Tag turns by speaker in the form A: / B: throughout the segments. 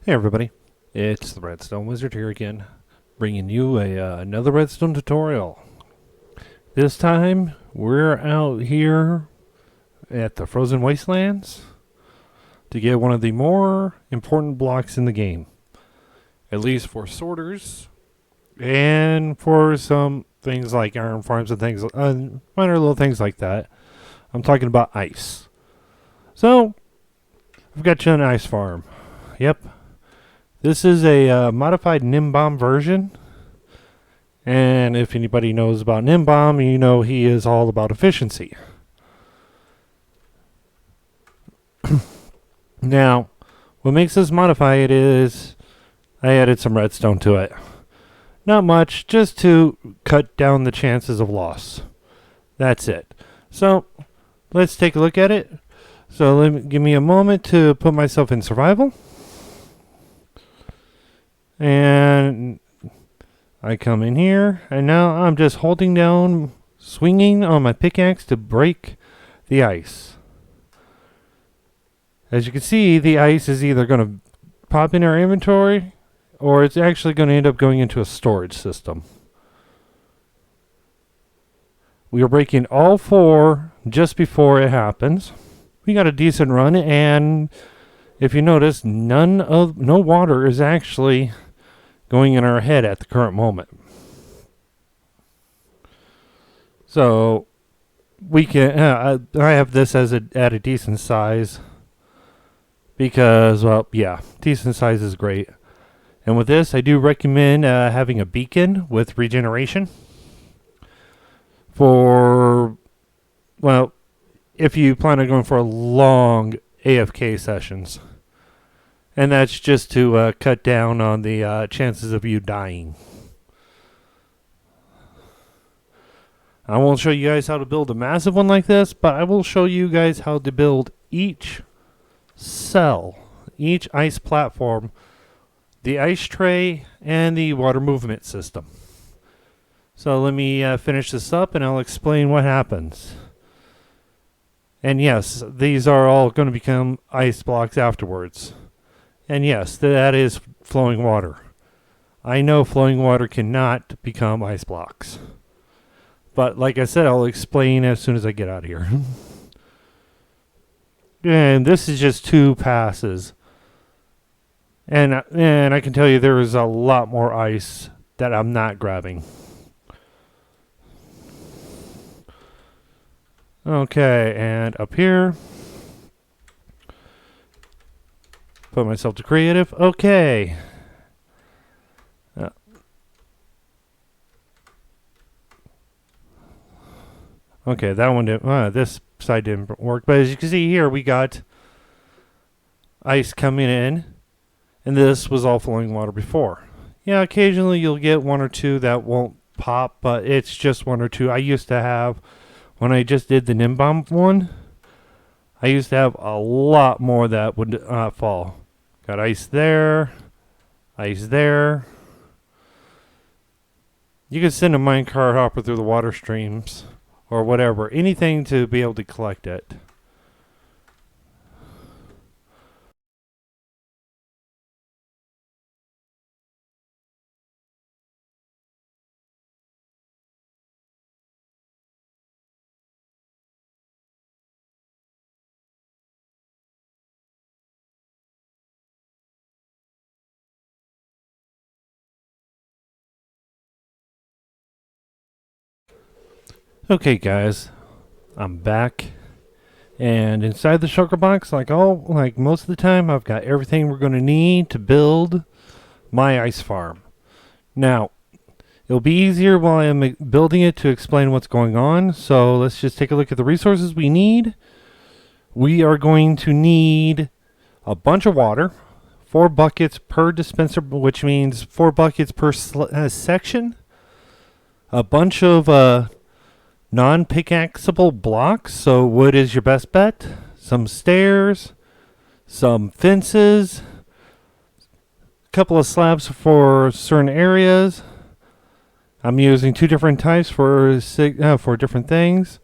A: Hey everybody, it's the Redstone Wizard here again, bringing you another Redstone tutorial. This time, we're out here at the Frozen Wastelands to get one of the more important blocks in the game. At least for sorters, and for some things like iron farms and things, minor little things like that. I'm talking about ice. So, I've got you an ice farm. Yep. This is a modified Gnombon version, and if anybody knows about Gnombon, you know he is all about efficiency. Now, what makes this modify it is I added some redstone to it. Not much, just to cut down the chances of loss. That's it. So, let's take a look at it. So, give me a moment to put myself in survival. And I come in here, and now I'm just holding down, swinging on my pickaxe to break the ice. As you can see, the ice is either going to pop in our inventory, or it's actually going to end up going into a storage system. We are breaking all four just before it happens. We got a decent run, and if you notice, no water is actually going in our head at the current moment. So we can I have this as at a decent size because, well, yeah, decent size is great. And with this, I do recommend having a beacon with regeneration for, well, if you plan on going for long AFK sessions. And that's just to cut down on the chances of you dying. I won't show you guys how to build a massive one like this, but I will show you guys how to build each cell, each ice platform, the ice tray, and the water movement system. So let me finish this up and I'll explain what happens. And yes, these are all going to become ice blocks afterwards. And yes, that is flowing water. I know flowing water cannot become ice blocks. But like I said, I'll explain as soon as I get out of here. And this is just 2 passes. And I can tell you there is a lot more ice that I'm not grabbing. Okay, and up here. Put myself to creative. Okay. Okay, that one didn't. This side didn't work. But as you can see here, we got ice coming in, and this was all flowing water before. Yeah, occasionally you'll get 1 or 2 that won't pop, but it's just 1 or 2. I used to have, when I just did the Gnombon one, I used to have a lot more that would fall. Got ice there. Ice there. You can send a minecart hopper through the water streams or whatever. Anything to be able to collect it. Okay, guys, I'm back, and inside the shulker box, like most of the time, I've got everything we're going to need to build my ice farm. Now, it'll be easier while I'm building it to explain what's going on. So let's just take a look at the resources we need. We are going to need a bunch of water, 4 buckets per dispenser, which means 4 buckets per section. A bunch of non-pickaxeable blocks, so wood is your best bet. Some stairs, some fences, a couple of slabs for certain areas. I'm using 2 different types for different things.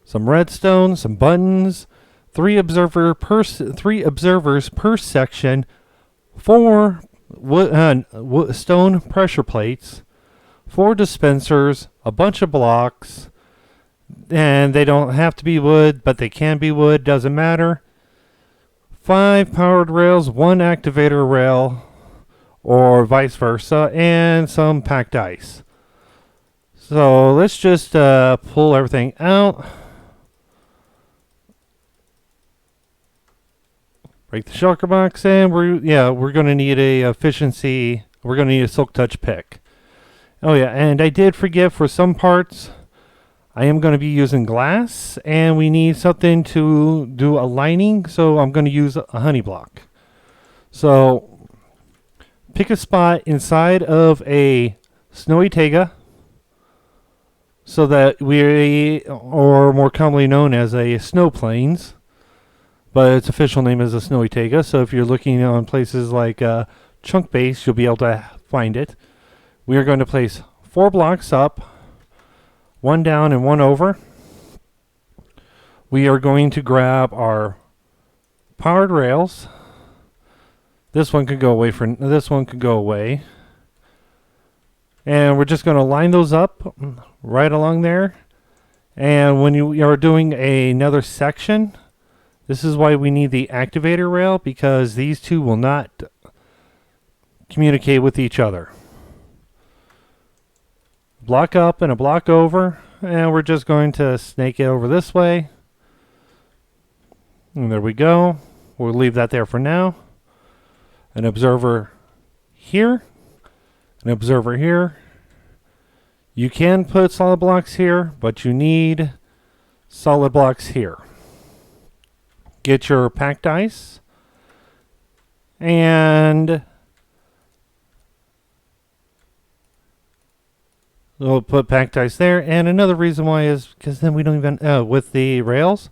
A: Some redstone, some buttons, 3 observers per section, 4 stone pressure plates, 4 dispensers, a bunch of blocks, and they don't have to be wood, but they can be wood, doesn't matter. 5 powered rails, 1 activator rail, or vice versa, and some packed ice. So let's just pull everything out. Break the shulker box, and we're going to need a efficiency. We're going to need a silk touch pick. Oh yeah, and I did forget, for some parts I am going to be using glass, and we need something to do a lining, so I'm going to use a honey block. So pick a spot inside of a snowy taiga, so that or more commonly known as a snow plains, but its official name is a snowy taiga. So if you're looking on places like Chunk Base, you'll be able to find it. We are going to place 4 blocks up, 1 down and 1 over. We are going to grab our powered rails. This one could go away and we're just going to line those up right along there. And when you are doing another section, this is why we need the activator rail, because these two will not communicate with each other. Block up and a block over, and we're just going to snake it over this way. And there we go. We'll leave that there for now. An observer here, an observer here. You can put solid blocks here, but you need solid blocks here. Get your packed ice, and we'll put packed ice there. And another reason why is because then we don't even, with the rails,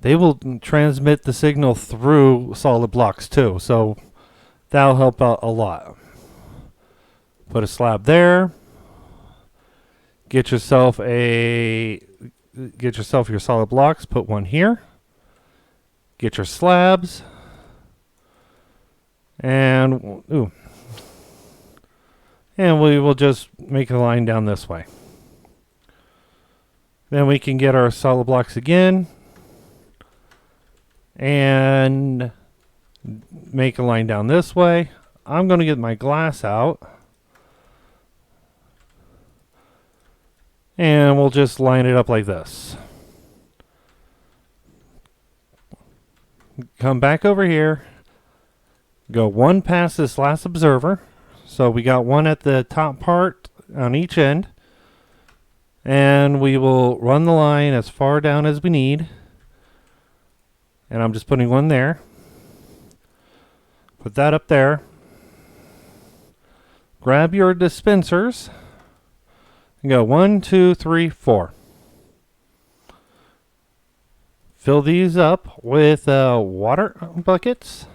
A: they will transmit the signal through solid blocks too. So that'll help out a lot. Put a slab there. Get yourself your solid blocks. Put one here. Get your slabs. And we will just make a line down this way. Then we can get our solid blocks again and make a line down this way. I'm going to get my glass out, and we'll just line it up like this. Come back over here, go 1 past this last observer. So we got 1 at the top part on each end, and we will run the line as far down as we need. And I'm just putting 1 there. Put that up there. Grab your dispensers and go 1, 2, 3, 4. Fill these up with water buckets.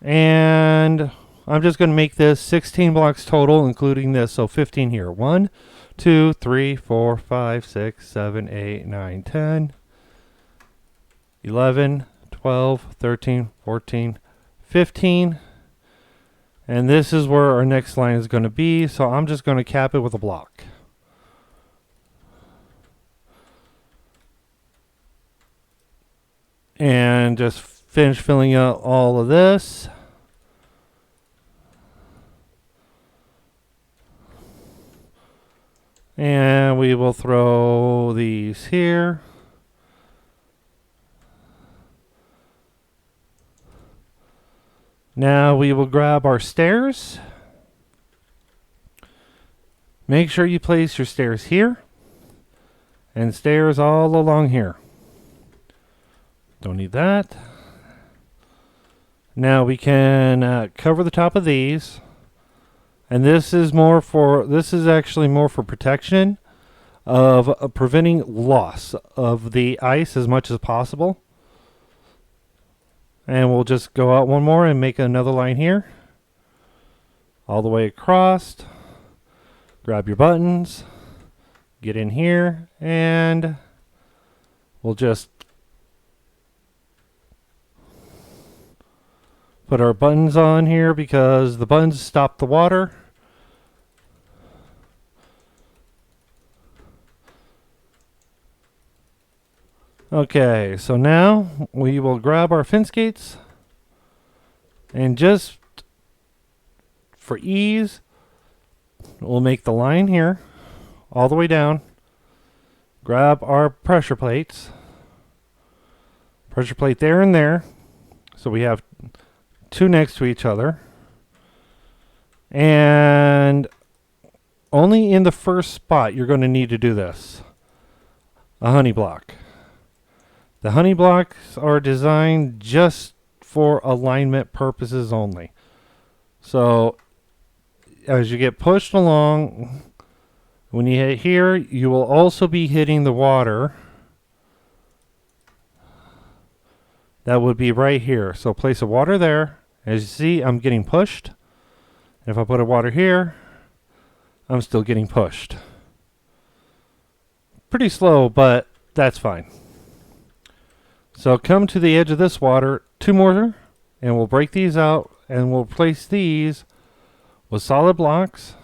A: And I'm just going to make this 16 blocks total, including this. So 15 here. 1, 2, 3, 4, 5, 6, 7, 8, 9, 10, 11, 12, 13, 14, 15. And this is where our next line is going to be. So I'm just going to cap it with a block. And just finish filling out all of this. And we will throw these here. Now we will grab our stairs. Make sure you place your stairs here and stairs all along here. Don't need that. Now we can cover the top of these, and this is actually more for protection of preventing loss of the ice as much as possible. And we'll just go out 1 more and make another line here, all the way across. Grab your buttons, get in here, and we'll just Put our buttons on here because the buttons stop the water. Okay, so now we will grab our fence gates and just for ease, we'll make the line here all the way down. Grab our pressure plates. Pressure plate there and there. So we have two next to each other. And only in the first spot you're going to need to do this. A honey block. The honey blocks are designed just for alignment purposes only. So as you get pushed along, when you hit here, you will also be hitting the water. That would be right here. So place a water there. As you see, I'm getting pushed. If I put a water here, I'm still getting pushed. Pretty slow, but that's fine. So come to the edge of this water, two more, and we'll break these out, and we'll place these with solid blocks.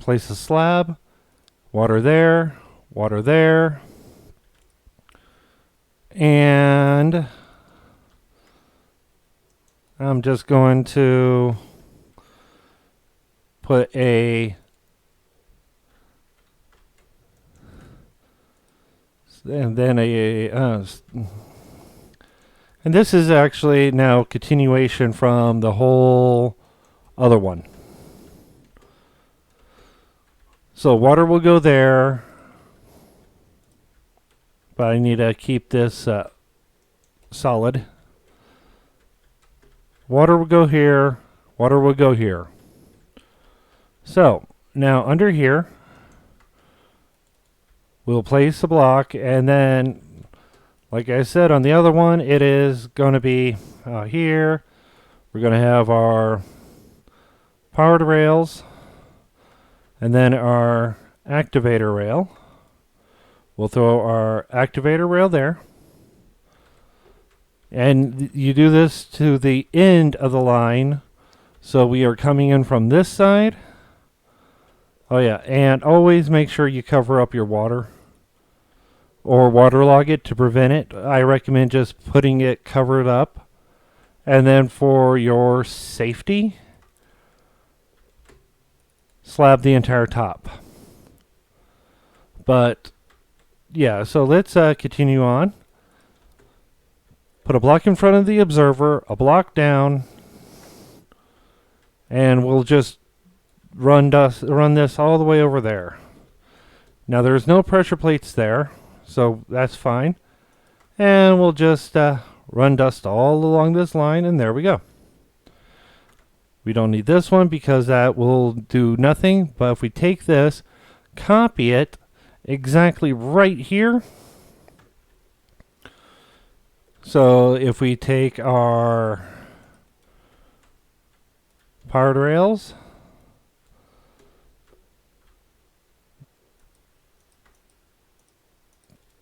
A: Place a slab, water there, and I'm just going to put a and then and this is actually now continuation from the whole other one. So water will go there, but I need to keep this solid. Water will go here, water will go here. So now under here, we'll place a block, and then like I said on the other one, it is going to be here. We're going to have our powered rails and then our activator rail. We'll throw our activator rail there. And you do this to the end of the line. So we are coming in from this side. Oh yeah, and always make sure you cover up your water or waterlog it to prevent it. I recommend just putting it covered up. And then for your safety, slab the entire top. But yeah, so let's continue on. Put a block in front of the observer, a block down, and we'll just run this all the way over there. Now there's no pressure plates there, so that's fine. And we'll just run dust all along this line, and there we go. We don't need this one because that will do nothing, but if we take this, copy it exactly right here. So if we take our powered rails,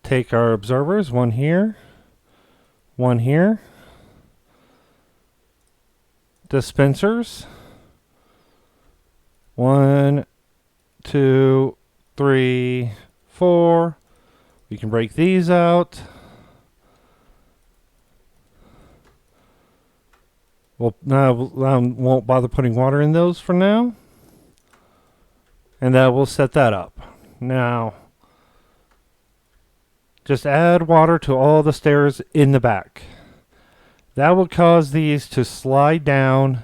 A: take our observers, one here, dispensers, 1, 2, 3, 4. We can break these out. Well, now I won't bother putting water in those for now. And that will set that up. Now, just add water to all the stairs in the back. That will cause these to slide down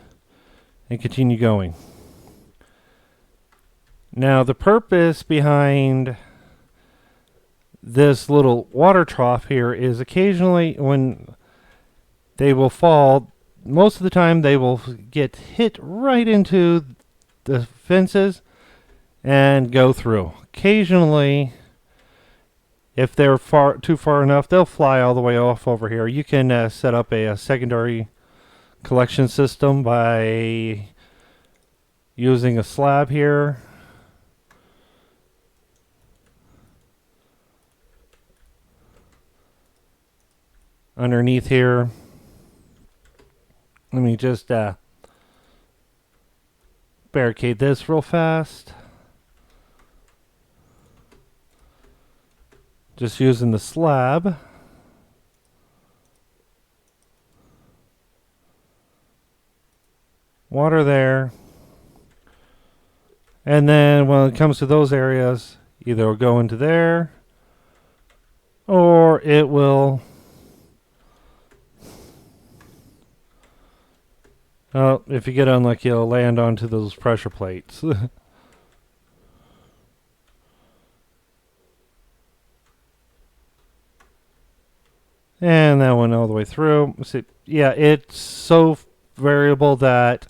A: and continue going. Now, the purpose behind this little water trough here is occasionally when they will fall, most of the time they will get hit right into the fences and go through. Occasionally, if they're too far enough, they'll fly all the way off over here. You can set up a secondary collection system by using a slab here. Underneath here. Let me just barricade this real fast. Just using the slab. Water there. And then when it comes to those areas, either it'll go into there or it will... Oh, if you get unlucky, it'll land onto those pressure plates. And that went all the way through. See, yeah, it's so variable that...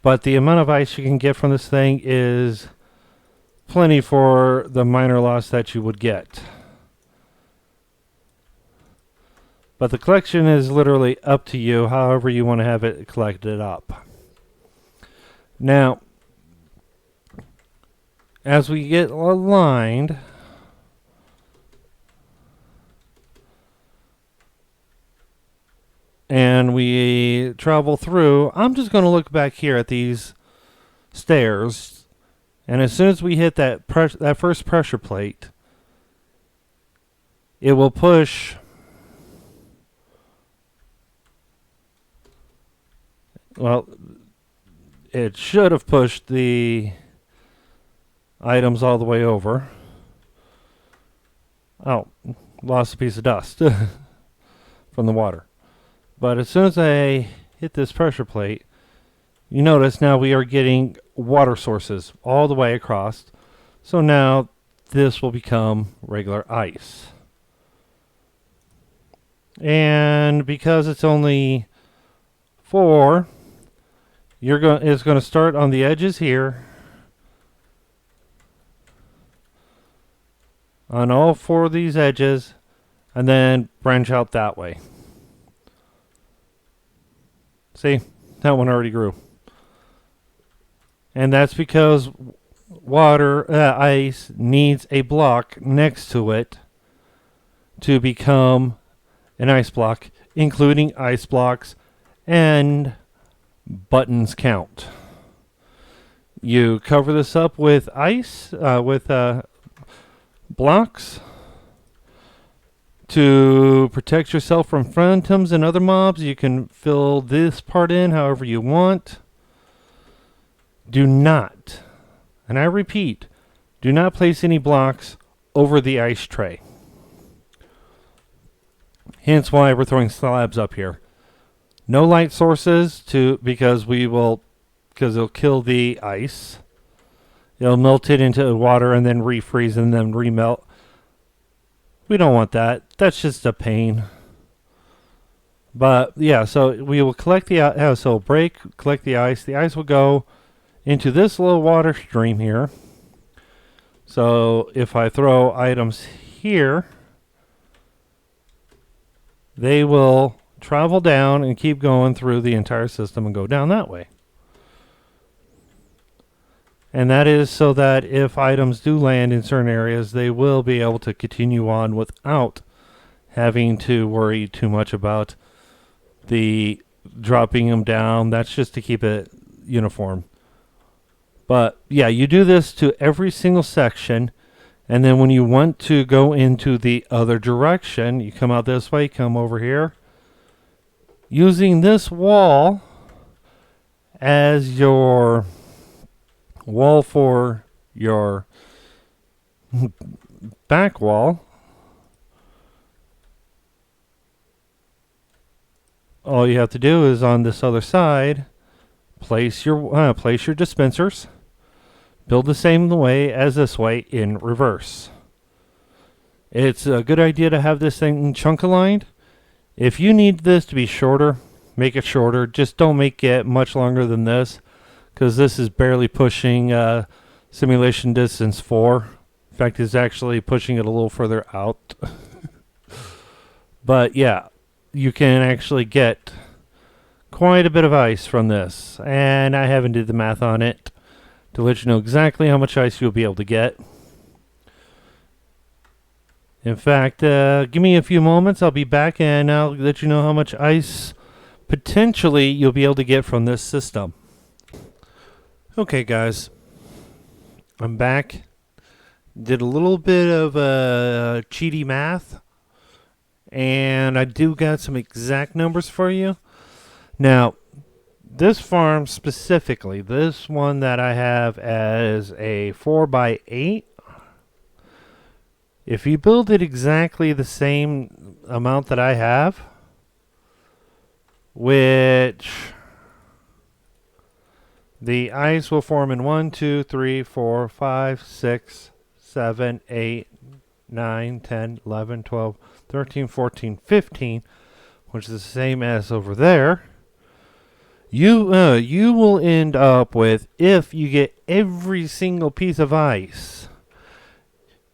A: But the amount of ice you can get from this thing is plenty for the minor loss that you would get. But the collection is literally up to you, however you want to have it collected up. Now, as we get aligned, and we travel through, I'm just going to look back here at these stairs, and as soon as we hit that first pressure plate, it will push... Well, it should have pushed the items all the way over. Oh, lost a piece of dust from the water. But as soon as I hit this pressure plate, you notice now we are getting water sources all the way across. So now this will become regular ice. And because it's only 4, it's going to start on the edges here. On all 4 of these edges, and then branch out that way. See, that one already grew. And that's because ice needs a block next to it to become an ice block, including ice blocks and buttons count. You cover this up with ice, with blocks to protect yourself from phantoms and other mobs. You can fill this part in however you want. Do not, and I repeat, do not place any blocks over the ice tray. Hence why we're throwing slabs up here. No light sources because it'll kill the ice. It'll melt it into water and then refreeze and then remelt. We don't want that. That's just a pain. But yeah, so we will collect the so collect the ice. The ice will go into this little water stream here. So if I throw items here, they will travel down and keep going through the entire system and go down that way. And that is so that if items do land in certain areas, they will be able to continue on without having to worry too much about the dropping them down. That's just to keep it uniform. But yeah, you do this to every single section. And then when you want to go into the other direction, you come out this way, come over here. Using this wall as your wall for your back wall, all you have to do is on this other side place your dispensers. Build the same way as this way in reverse. It's a good idea to have this thing chunk aligned. If you need this to be shorter, make it shorter. Just don't make it much longer than this, because this is barely pushing simulation distance 4. In fact, it's actually pushing it a little further out. But yeah, you can actually get quite a bit of ice from this. And I haven't did the math on it to let you know exactly how much ice you'll be able to get. In fact, give me a few moments. I'll be back and I'll let you know how much ice potentially you'll be able to get from this system. Okay, guys, I'm back. Did a little bit of cheaty math, and I do got some exact numbers for you. Now, this farm specifically, this one that I have as a 4x8, if you build it exactly the same amount that I have, which the ice will form in 1, 2, 3, 4, 5, 6, 7, 8, 9, 10, 11, 12, 13, 14, 15, which is the same as over there. You will end up with, if you get every single piece of ice,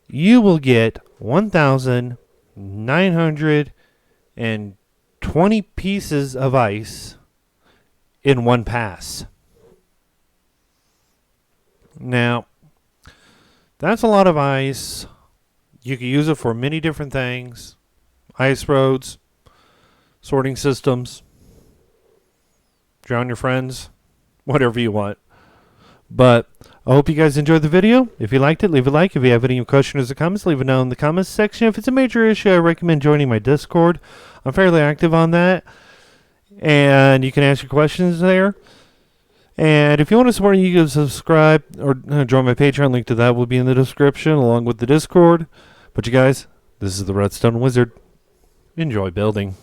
A: you will get 1,920 pieces of ice in one pass. Now, that's a lot of ice. You can use it for many different things. Ice roads, sorting systems, drown your friends, whatever you want. But I hope you guys enjoyed the video. If you liked it, leave a like. If you have any questions or comments, leave it down in the comments section. If it's a major issue, I recommend joining my Discord. I'm fairly active on that, and you can ask your questions there. And if you want to support me, you can subscribe or join my Patreon. Link to that will be in the description along with the Discord. But you guys, this is the Redstone Wizard. Enjoy building.